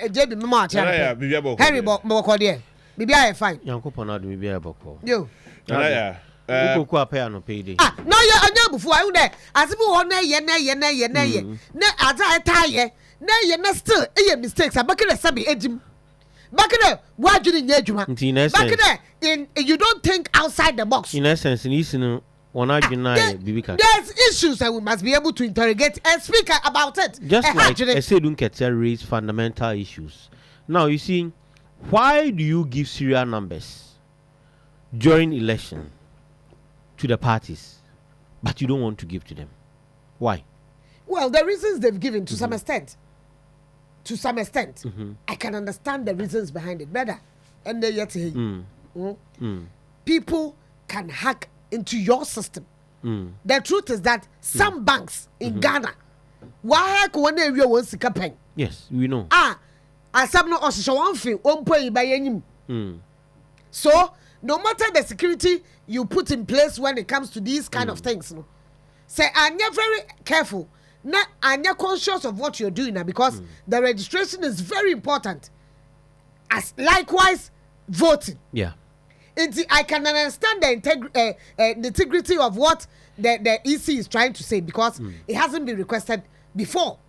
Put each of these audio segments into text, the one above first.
JB mama cha Henry boko there BVR fine Yankopon adu BVR boko yo ukoko apaya no payday no ye anya bufu ayu there asibu ho na ye na aza etaye na ye na still mistakes abakere sabi ejim bakere wadwini nya adwuma bakere in you don't think outside the box in essence in isinu there's issues that we must be able to interrogate and speak about it. Just like Esedun Kete raise fundamental issues. Now you see, why do you give serial numbers during election to the parties, but you don't want to give to them? Why? Well, the reasons they've given to some extent. To some extent, I can understand the reasons behind it better. And they yet people can hack into your system. The truth is that some banks in Ghana, why can we want to pen? Yes, we know. Some no also one thing by any. So no matter the security you put in place when it comes to these kind of things, no, say and you're very careful. Now and you're conscious of what you're doing now because the registration is very important. As likewise voting. Yeah. I can understand the integrity of what the EC is trying to say because it hasn't been requested before.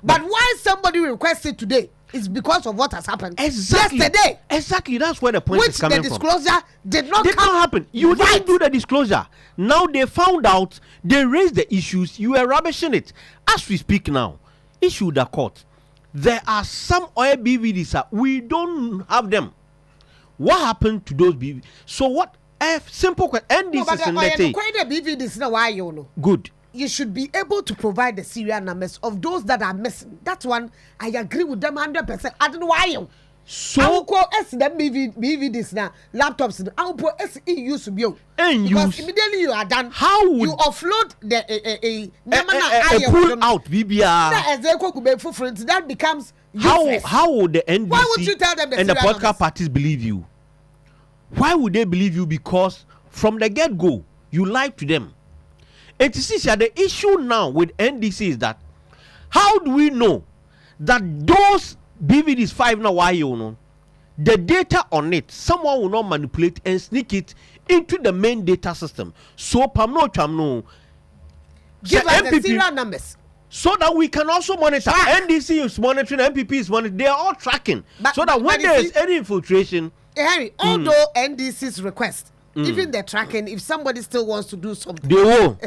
But why somebody requests it today is because of what has happened yesterday. Exactly, that's where the point is coming from. Which the disclosure did not happen. You didn't do the disclosure. Now they found out, they raised the issues, you are rubbishing it. As we speak now, issue the court. There are some oil BVDs that we don't have them. What happened to those BVDs? So what? Simple question. BVDs now why you know? Good. You should be able to provide the serial numbers of those that are missing. That one I agree with them 100%. I don't know why you. So I will call them BVDs now, laptops. I will put SE to be because immediately you are done. How would you offload the pull out BVR? That becomes useless. How would the NDC why would you tell them and the political parties believe you? Why would they believe you? Because from the get-go, you lied to them. And the issue now with NDC is that how do we know that those BVDs 5 now why you know the data on it someone will not manipulate and sneak it into the main data system? So Pamno give us the serial numbers so that we can also monitor. NDC is monitoring, MPP is monitoring, they are all tracking so that when there is any infiltration. Harry, although NDC's request, even the tracking, if somebody still wants to do something, they will.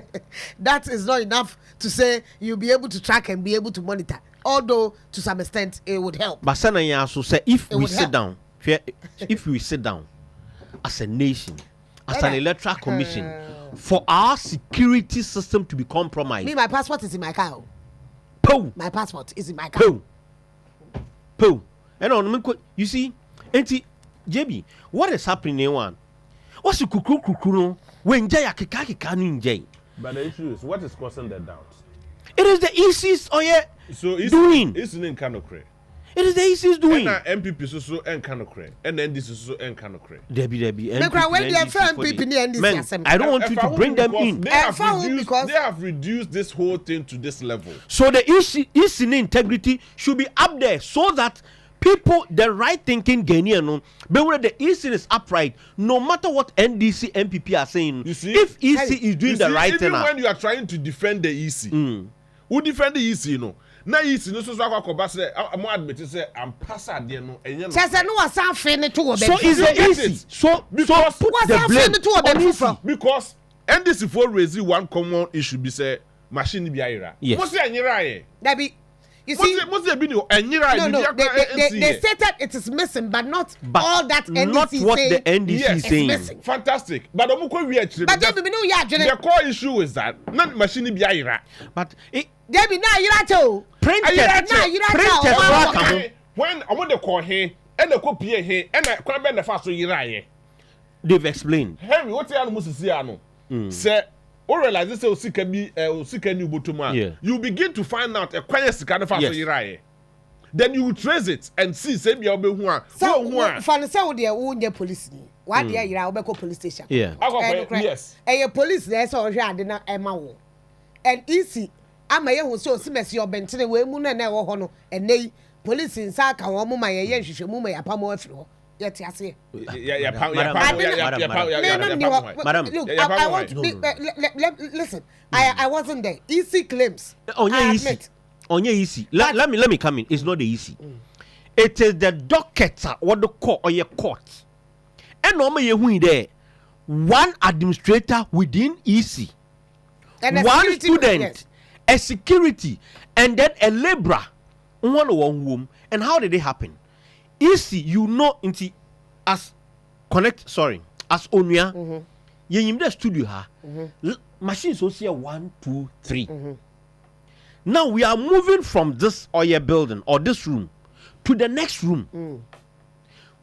That is not enough to say you'll be able to track and be able to monitor. Although to some extent it would help. But Sana also say if we sit down as a nation, as an electoral commission, for our security system to be compromised. Me, my passport is in my car. Pow. My passport is in my car. Pow. And on you see, auntie JB, what is happening in one? What's the kuku when Jaya Kikaki Jay? But the issue is what is causing the doubt? It is the EC's doing. It's in Kanokre. It is the EC's doing. And MPP so and Kanokre. And NDC so and Kanokre. Debbie. I don't want you to bring them in. They have reduced this whole thing to this level. So the EC integrity should be up there so that people, the right thinking Ghanaian, but when the EC is upright, no matter what NDC, MPP are saying, you see, if EC is doing the right thing, even when you are trying to defend the EC, who defend the EC, you know? Now EC no so say I'm admit say I'm passer there no enye no. Say no was afin to obe. So is the EC. So put the blame to obe because NDC for raise one common issue be say machine bi ayira. Mo say anyira ye. That be you see, must have been anyira. No, they stated it is missing, but not all that NDC not what saying, the NDC is saying. Missing. Fantastic. But the core issue is that not machine bi ayira. But it Debbie na ayira printed when I want to call him and the copy here and I can't bend the fast so yira. They've explained. Henry, what you must see ano? Say or realize this osika new botuma. You begin to find out a quiet sika fast so yira. Then you trace it and see say be obe hu a. So fan say wo de wo nye police ni. Wa de yira wo be police station. Yes. Eh police there say o hwe ade na ema wo. And easy ama ye hu so si mesi obentene we mu na e wo ho no enei police inside ka wo mo ma ye hwehwe mu ma ya pamo afiri ho ye te ase listen I wasn't there. Easy claims onye easy let me come in. It's not the easy. It is the docket what the court or your court and normally you there one administrator within EC and one student, yes. A security, and then a laborer, one room. And how did it happen? EC, you know, as as Onua, you in the studio, machines also here 1, 2, 3. Now we are moving from this oil building or this room to the next room.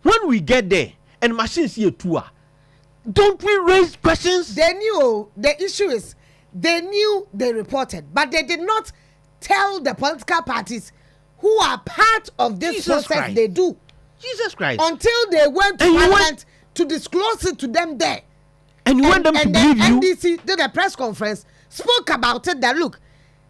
When we get there and machines here too, don't we raise questions? They knew. The issue is they knew, they reported, but they did not tell the political parties who are part of this Jesus process. Christ. They do. Jesus Christ. Until they went to Parliament to disclose it to them there. And you want them to believe you? And NDC did a press conference, spoke about it, that look,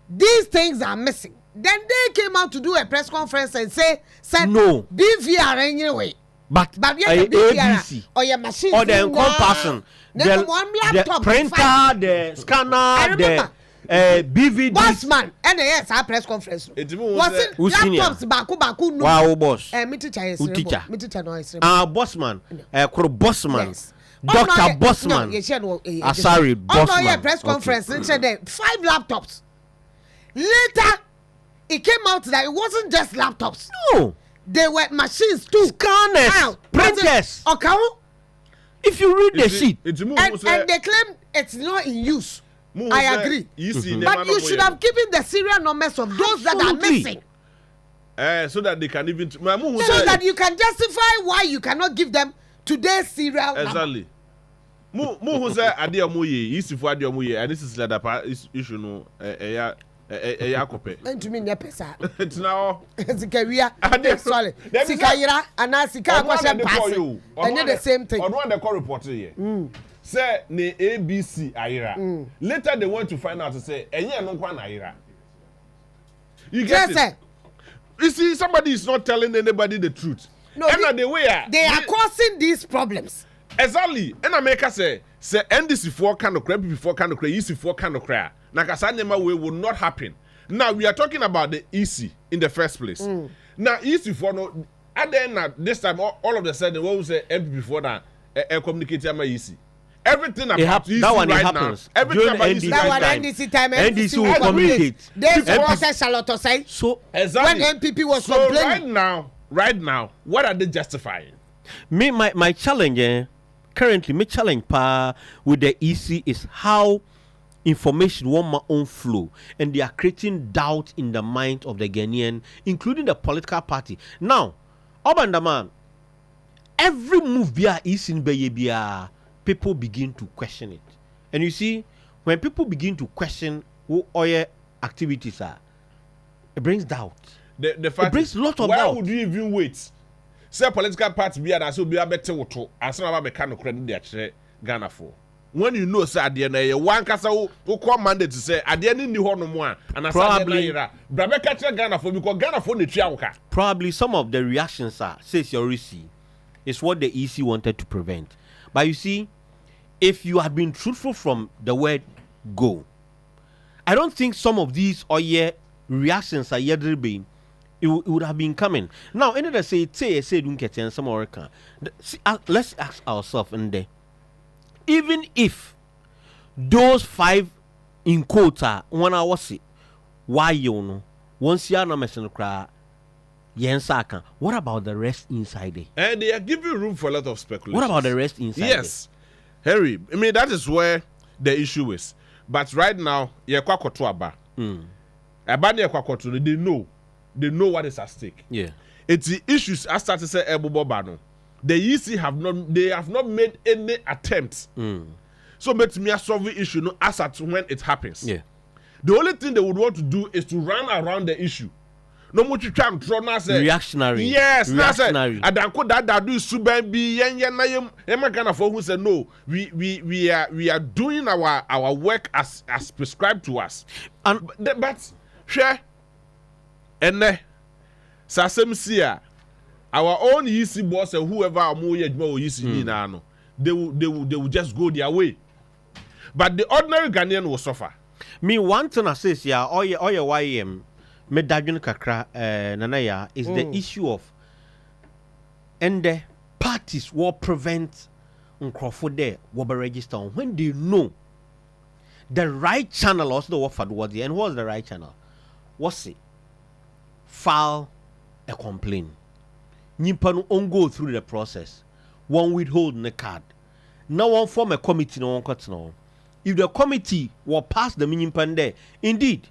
these things are missing. Then they came out to do a press conference and said no. BVR anyway. But yeah, ABC or your machine or the encompassing the printer, the scanner, the BVD. Bossman, and yes, our press conference. Was it laptops baku no? Wow, boss. Me teacher, me teacher no is. Bossman, Bossman. Yes. Dr. Bossman. Sorry, Bossman. Oh no, yeah, press conference. They said 5 laptops. Later, it came out that it wasn't just laptops. No. They were machines too. Scanners, printers. Okay. If you read the sheet, and they claim it's not in use. I agree. But you should have given the serial numbers of those that are missing. So that they can even... so that you can justify why you cannot give them today's serial exactly. Mu who say ade omoye, isi fu ade omoye, and this is the issue no yakope. Ntumi nye pesa. Now Sikawia. Sorry. Sikayira ana sika akwashe pass. And the same thing. Onua the call report here. Say ne ABC ayira. Later they want to find out to say enye no kwa na ayira. You get it? You see, somebody is not telling anybody the truth. No, they are causing these problems. Exactly. And America say NDC for kind of crap before kind of crazy, EC for kind of crap. Nakasanema way will not happen. Now we are talking about the EC in the first place. Now EC for no, and then this time all of a sudden what we say MP before that communicate my EC. Everything about EC that one right happens. Now. Everything about NDC NDC time. NDC will communicate. This was Charlotte say. So exactly. When MPP was complaining. Right now, what are they justifying? Me, my challenge, currently, my challenge with the EC is how information want my own flow, and they are creating doubt in the mind of the Ghanaian, including the political party. Now, Obandaman, every move via EC in Bayebia, people begin to question it. And you see, when people begin to question what all activities are, it brings doubt. The fact it brings a lot of why doubt. Would you even wait? Say political party be and so be a better woto and some about mechanical credit they actually Ghana for. When you know say at the end one kasa who come mandate to say at the end in the horn one and probably Brabe catch Ghana for because Ghana for the trianka. Probably some of the reactions are says your receipt is what the EC wanted to prevent. But you see, if you had been truthful from the word go, I don't think some of these reactions are yet being. It would have been coming. Now, in the say don't get in some America. Let's ask ourselves in there. Even if those 5 in quota 1 hour see, why you know? Once you are not messing cry, Yensaka. What about the rest inside there? And they are giving room for a lot of speculation. What about the rest inside? Yes, Harry. I mean that is where the issue is. But right now, they know what is at stake. Yeah. It's the issues I started to say Bano. The EC have not made any attempts. So let me solve the issue no as at when it happens. Yeah. The only thing they would want to do is to run around the issue. No more to try and throw now say reactionary. Yes, reactionary. I don't that do suben be yen kind who said no. We are doing our work as prescribed to us. And but share and Sasem Sia, our own easy boss and whoever are more yet more easy no, they will just go their way. But the ordinary Ghanaian will suffer. Me one thing I say, yeah, all your YM, me dajun kakra nanaya is the issue of and the parties will prevent Crawford there will be registered when they know the right channel also the offered was the and what's the right channel? What's it? File a complaint. Nippon on go through the process. One withhold the card. Now one form a committee no one cuts no. If the committee will pass the minimum there, indeed,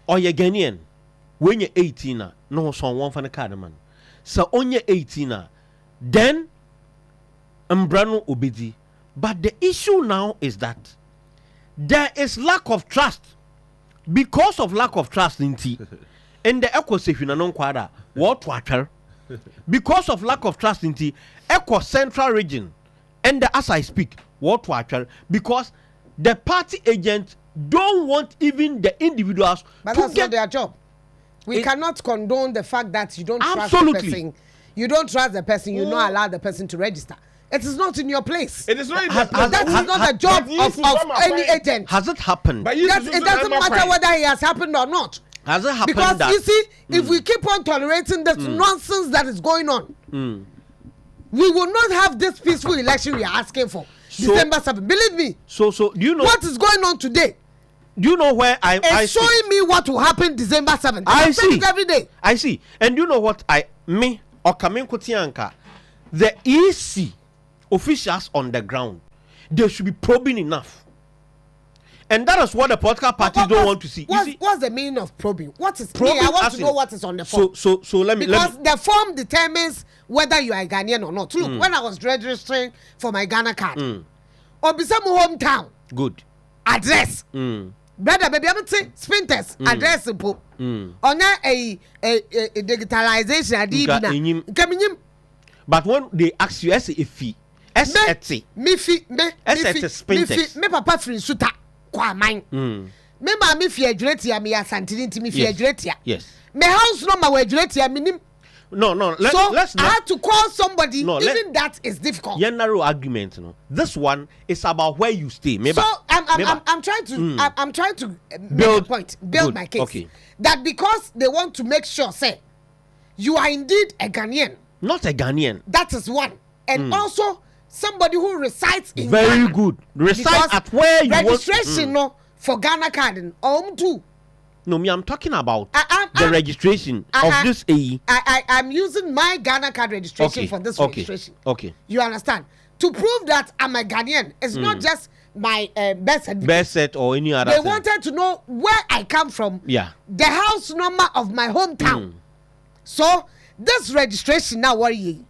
or you're Ghanaian, when you're 18, no someone for the card man. So on your 18, then Umbrano obedi. But the issue now is that there is lack of trust. Because of lack of trust in T. And the ecosystem non quadra, what water. Because of lack of trust in T, Eco Central region, and as I speak, what water, because the party agents don't want even the individuals but to that's get not their job. We cannot condone the fact that you don't trust Absolutely. the person. You don't trust the person, you not allow the person to register. It is not in your place. It is not. That is not the job of any agent. Has it happened? But It doesn't matter whether it has happened or not. Has it happened? Because that, you see, if we keep on tolerating this nonsense that is going on, we will not have this peaceful election we are asking for. December 7th. Believe me. So do you know what is going on today? Do you know where I showing see? Me what will happen December 7th. I see every day. I see. And you know what me or Kamen Kotianka, the EC officials on the ground, they should be probing enough. And that is what the political parties don't want to see. What's the meaning of probing? What is probing? I want to know what is on the form. So let me because the form determines whether you are a Ghanaian or not. Look, when I was registering for my Ghana card, Obisamu hometown. Good. Address. Brother, baby, I'm saying Sprinters address simple. On a digitalization. But when they ask you as a fee, me papa free suta. Me ma fi adwuretia me asantini ntimi fi adwuretia. Yes. Me house number we adwuretia minim. No. Let's I had to call somebody. Even that is difficult. Your narrow argument, This one is about where you stay. So I'm trying to make a point, build my case. Okay. That because they want to make sure, say, you are indeed a Ghanaian. Not a Ghanaian. That is one, and also somebody who resides in Very Ghana. good. Reside at where you registration no for Ghana card too. No, me, I'm talking about the registration of this AE. I'm using my Ghana card registration for this registration. Okay. You understand? To prove that I'm a Ghanaian, it's not just my birth certificate. Birth set or any other They thing. wanted to know where I come from. Yeah. The house number of my hometown. So this registration now worry.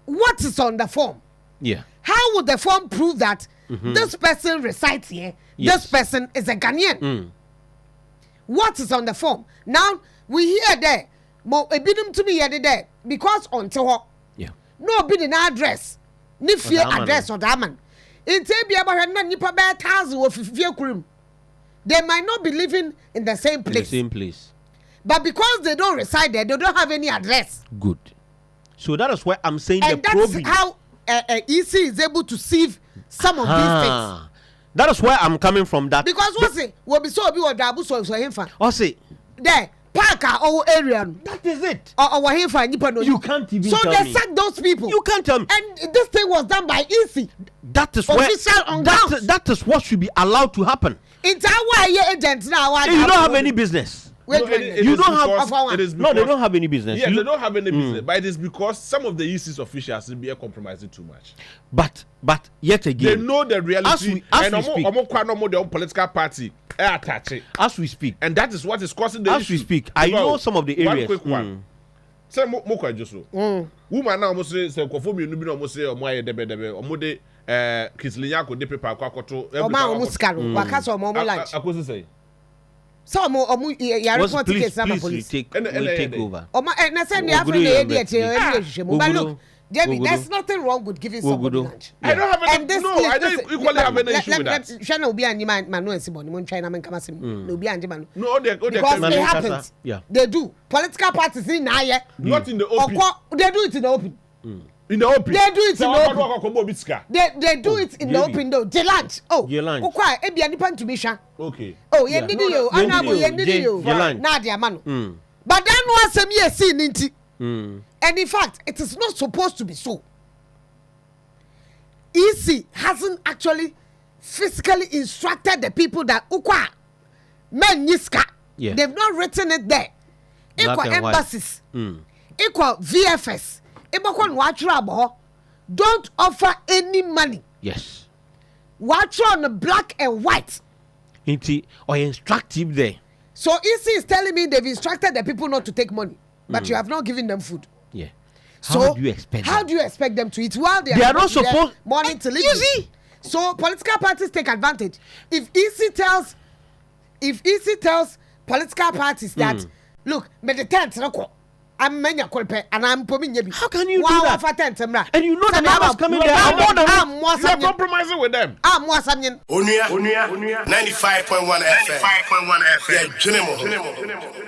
What is on the form? Yeah. How would the form prove that this person resides here? Yes. This person is a Ghanaian. What is on the form? Now we hear there. Mo ebidum to me here there because until no be the address. Ni fear address or that man. It be about na nipa be 1,000 of fear kurim. They might not be living in the same place. In the same place. But because they don't reside there, they don't have any address. Good. So that is why I'm saying and the probing. that's how EC is able to sieve some of these things. That is where I'm coming from. That because what's it? Will be so be what Dabu so him fan. What's it? There, park our area. That is it. Or him fan. You can't even. So tell they sacked those people. You can't tell me. And this thing was done by EC. That is where. That is what should be allowed to happen. It's our agents now. You don't have any business. You don't have. No, they don't have any business. Yeah, they don't have any business. But it is because some of the EC's officials will be compromising too much. But yet again, they know the reality. As we speak, their political party attach it. As we speak, and that is what is causing the issue. As we speak, I know some of the areas. One quick one. Say mo kwa just so. Woman now almost say konfo mi no almost say omo aye debe omo de kislinya ko de paper akwakoto. Omo sika no wakaso omo lunch. Akosi say. So yare ko tickets na police. Please take over. Na say ni afre na e dey e hwehwe mo ba look. Jamie, there's nothing wrong with giving somebody lunch. I don't have any. This, No, I don't equally have any issue with that. Shana Obi and man no ensibon. Mon China man come asim. No Obi and man. No, because it happens. Yeah. They do. Political parties in na not in the open. They do it in the open. In the open. They do it in the open. They do it in the open though. The lunch. Oh. Okwa e bia nipa ntumi hwa. Okay. Oh, ye didi yo. Anabo ye didi yo. Na dia ma no. But then no asem ye see ninti. And in fact, it is not supposed to be so. EC hasn't actually physically instructed the people that ukwa men niska. Yeah. They've not written it there. Equal embassies. Equal VFS. Don't offer any money. Yes. Watch on the black and white. Or instructive there. So EC is telling me they've instructed the people not to take money, but you have not given them food. Yeah. So How do you expect them to eat while they are not supposed morning to live? You see? So political parties take advantage. If EC tells political parties that look, me the tent I'm many kolpe and I'm pomin yebi. How can you do that? And you know the neighbors coming there. You're compromising with them. I'm more something. Onua 95.1 FM. 95.1 FM. Yeah,